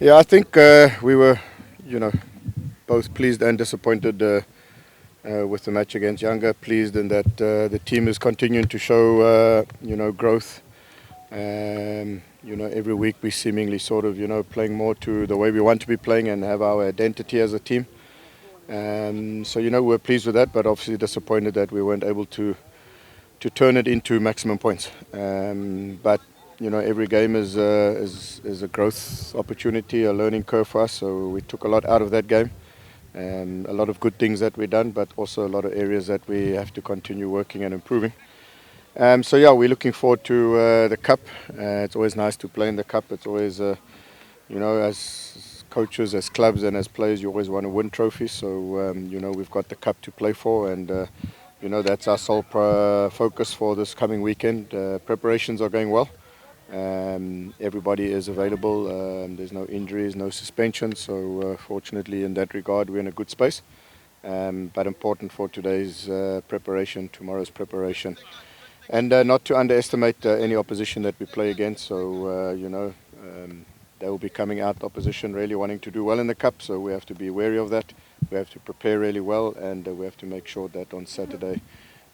Yeah, I think we were, you know, both pleased and disappointed with the match against Younger. Pleased in that the team is continuing to show, growth. Every week we seemingly sort of, playing more to the way we want to be playing and have our identity as a team. We're pleased with that, but obviously disappointed that we weren't able to turn it into maximum points. But every game is a growth opportunity, a learning curve for us. So we took a lot out of that game. A lot of good things that we done, but also a lot of areas that we have to continue working and improving. We're looking forward to the cup. It's always nice to play in the cup. It's always, as coaches, as clubs, and as players, you always want to win trophies. So we've got the cup to play for, and that's our sole focus for this coming weekend. Preparations are going well. Everybody is available. There's no injuries, no suspensions. So fortunately, in that regard, we're in a good space. But important for today's preparation, tomorrow's preparation, and not to underestimate any opposition that we play against. So they will be coming out opposition really wanting to do well in the cup. So we have to be wary of that. We have to prepare really well, and we have to make sure that on Saturday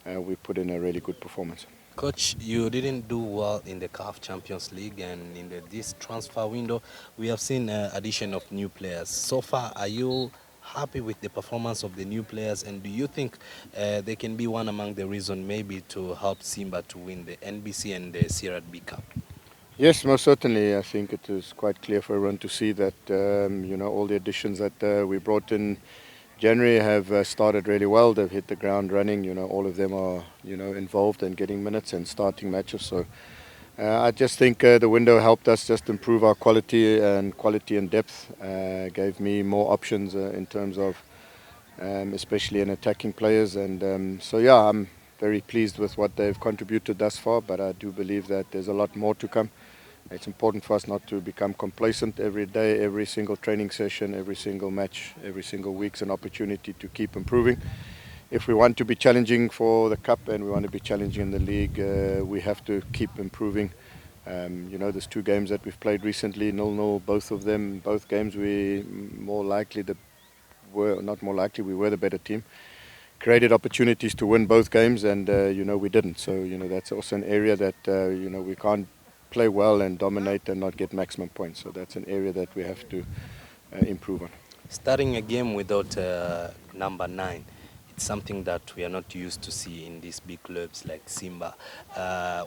we put in a really good performance. Coach, you didn't do well in the CAF Champions League, and in this transfer window, we have seen addition of new players. So far, are you happy with the performance of the new players, and do you think they can be one among the reason maybe to help Simba to win the NBC and the CRB Cup? Yes, most certainly. I think it is quite clear for everyone to see that all the additions that we brought in January have started really well. They've hit the ground running. All of them are involved and getting minutes and starting matches. So I just think the window helped us just improve our quality and depth. Gave me more options in terms of especially in attacking players. And I'm very pleased with what they've contributed thus far. But I do believe that there's a lot more to come. It's important for us not to become complacent every day, every single training session, every single match, every single week's an opportunity to keep improving. If we want to be challenging for the cup and we want to be challenging in the league, we have to keep improving. There's two games that we've played recently, 0-0, both of them, both games we not more likely, we were the better team. Created opportunities to win both games, and we didn't. So that's also an area that we can't play well and dominate and not get maximum points. So that's an area that we have to improve on. Starting a game without number 9, it's something that we are not used to see in these big clubs like Simba.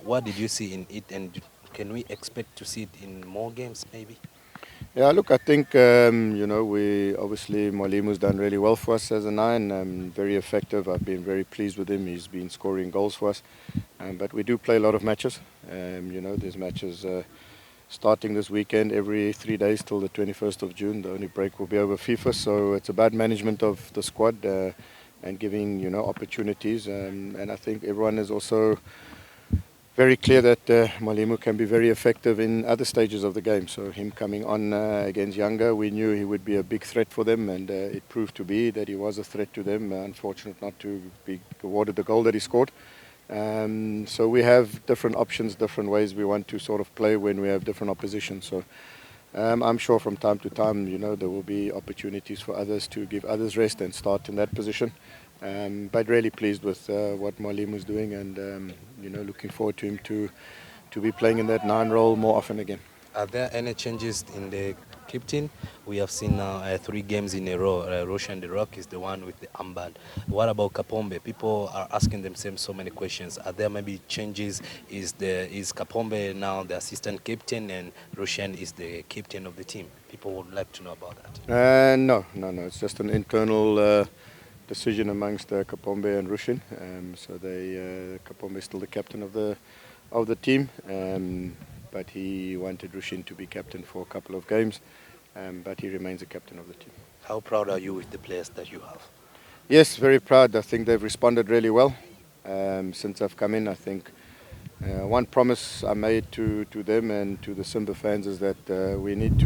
What did you see in it, and can we expect to see it in more games maybe? Yeah, look, I think, we obviously Mwalimu's done really well for us as a 9, very effective. I've been very pleased with him. He's been scoring goals for us. But we do play a lot of matches. There's matches starting this weekend every 3 days till the 21st of June. The only break will be over FIFA. So it's about management of the squad and giving, opportunities. And I think everyone is also very clear that Mwalimu can be very effective in other stages of the game. So him coming on against Younger, we knew he would be a big threat for them, and it proved to be that he was a threat to them. Unfortunate not to be awarded the goal that he scored. So we have different options, different ways we want to sort of play when we have different opposition. So I'm sure from time to time, there will be opportunities for others to give others rest and start in that position. But really pleased with what Mwalimu is doing, and looking forward to him to be playing in that 9 role more often again. Are there any changes in the captain? We have seen now 3 games in a row. Roshan the Rock is the one with the armband. What about Kapombe? People are asking themselves so many questions. Are there maybe changes? Is Kapombe now the assistant captain and Roshan is the captain of the team? People would like to know about that. No. It's just an internal decision amongst Kapombe and Rushin. Kapombe is still the captain of the team, but he wanted Rushin to be captain for a couple of games, but he remains the captain of the team. How proud are you with the players that you have? Yes, very proud. I think they've responded really well since I've come in. I think one promise I made to them and to the Simba fans is that we need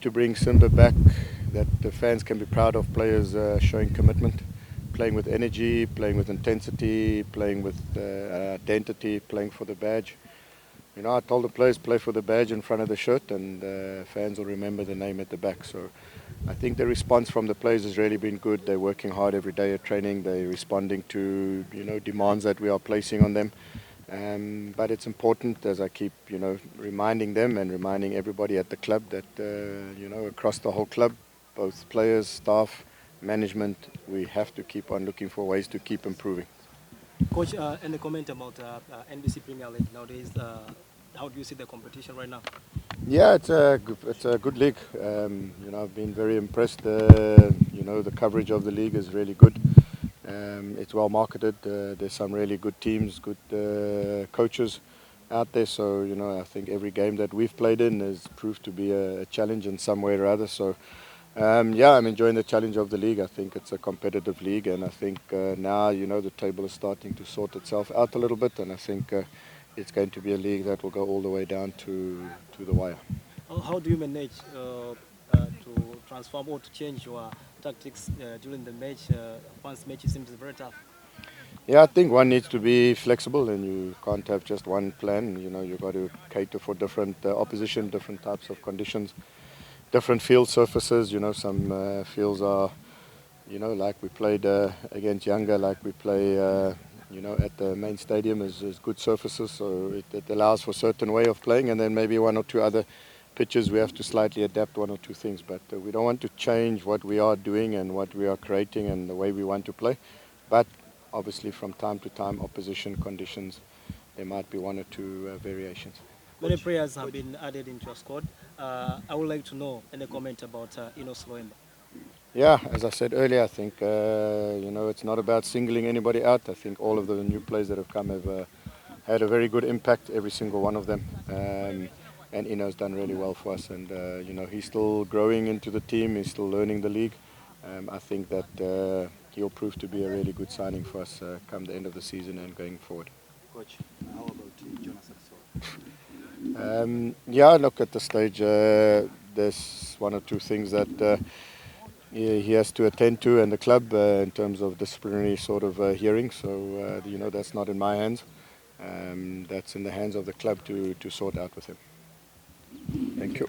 to bring Simba back, that the fans can be proud of players showing commitment, playing with energy, playing with intensity, playing with identity, playing for the badge. I told the players play for the badge in front of the shirt, and fans will remember the name at the back. So I think the response from the players has really been good. They're working hard every day at training. They're responding to demands that we are placing on them. But it's important, as I keep reminding them and reminding everybody at the club, that across the whole club, both players, staff, management, we have to keep on looking for ways to keep improving. Coach, any comment about NBC Premier League nowadays? How do you see the competition right now? Yeah, it's a good league. I've been very impressed. The coverage of the league is really good. It's well marketed. There's some really good teams, good coaches out there. So I think every game that we've played in has proved to be a challenge in some way or other. So yeah, I'm enjoying the challenge of the league. I think it's a competitive league, and I think now the table is starting to sort itself out a little bit, and I think it's going to be a league that will go all the way down to the wire. How do you manage to transform or to change your tactics during the match? Once match seems very tough. Yeah, I think one needs to be flexible, and you can't have just one plan. You've got to cater for different opposition, different types of conditions, different field surfaces. Some fields are, like we played against Younger, like we play, at the main stadium is good surfaces, so it allows for a certain way of playing, and then maybe one or two other pitches we have to slightly adapt one or two things, but we don't want to change what we are doing and what we are creating and the way we want to play. But obviously, from time to time, opposition conditions, there might be one or two variations. Many players have been added into your squad. I would like to know any comment about Simba. Yeah, as I said earlier, I think it's not about singling anybody out. I think all of the new players that have come have had a very good impact, every single one of them. And Ino's done really well for us, and he's still growing into the team. He's still learning the league. I think that he'll prove to be a really good signing for us come the end of the season and going forward. Coach, how about Jonathan Sowah? Yeah, look, at the stage, there's one or two things that he has to attend to, and the club in terms of disciplinary sort of hearings. So that's not in my hands. That's in the hands of the club to sort out with him. Thank you.